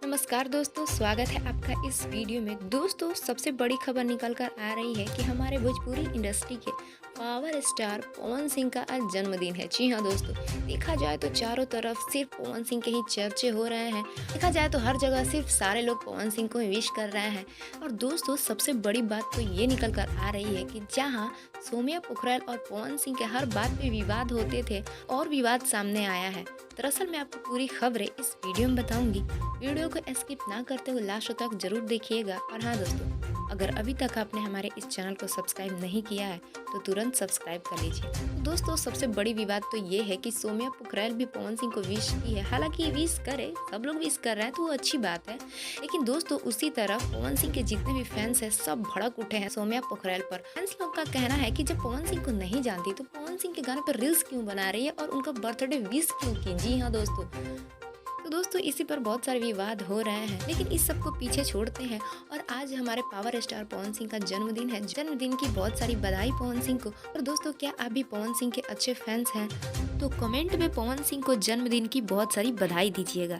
नमस्कार दोस्तों, स्वागत है आपका इस वीडियो में। दोस्तों, सबसे बड़ी खबर निकल कर आ रही है कि हमारे भोजपुरी इंडस्ट्री के पावर स्टार पवन सिंह का आज जन्मदिन है। जी हाँ दोस्तों, देखा जाए तो चारों तरफ सिर्फ पवन सिंह के ही चर्चे हो रहे हैं। देखा जाए तो हर जगह सिर्फ सारे लोग पवन सिंह को विश कर रहे हैं। और दोस्तों, सबसे बड़ी बात तो ये निकल कर आ रही है कि जहाँ सौम्या पोखरल और पवन सिंह के हर बात पे विवाद होते थे और विवाद सामने आया है। दरअसल मैं आपको पूरी खबरें इस वीडियो में बताऊंगी। वीडियो को स्किप ना करते हुए लास्ट तक जरूर देखिएगा। और हाँ दोस्तों, अगर अभी तक आपने हमारे इस चैनल को सब्सक्राइब नहीं किया है तो तुरंत सब्सक्राइब कर लीजिए। तो दोस्तों, सबसे बड़ी विवाद तो ये है कि सौम्या पोखरल भी पवन सिंह को विश की है। हालांकि विश करे, सब लोग विश कर रहे हैं तो वो अच्छी बात है, लेकिन दोस्तों उसी तरफ पवन सिंह के जितने भी फैंस हैं सब भड़क उठे हैं सौम्या पोखरल पर। फैंस लोग का कहना है कि जब पवन सिंह को नहीं जानती तो पवन सिंह के गाने पर रील्स क्यों बना रही है और उनका बर्थडे विश क्यों की। जी हाँ दोस्तों, तो दोस्तों इसी पर बहुत सारे विवाद हो रहे हैं, लेकिन इस सब को पीछे छोड़ते हैं और आज हमारे पावर स्टार पवन सिंह का जन्मदिन है। जन्मदिन की बहुत सारी बधाई पवन सिंह को। और दोस्तों, क्या आप भी पवन सिंह के अच्छे फैंस हैं तो कमेंट में पवन सिंह को जन्मदिन की बहुत सारी बधाई दीजिएगा।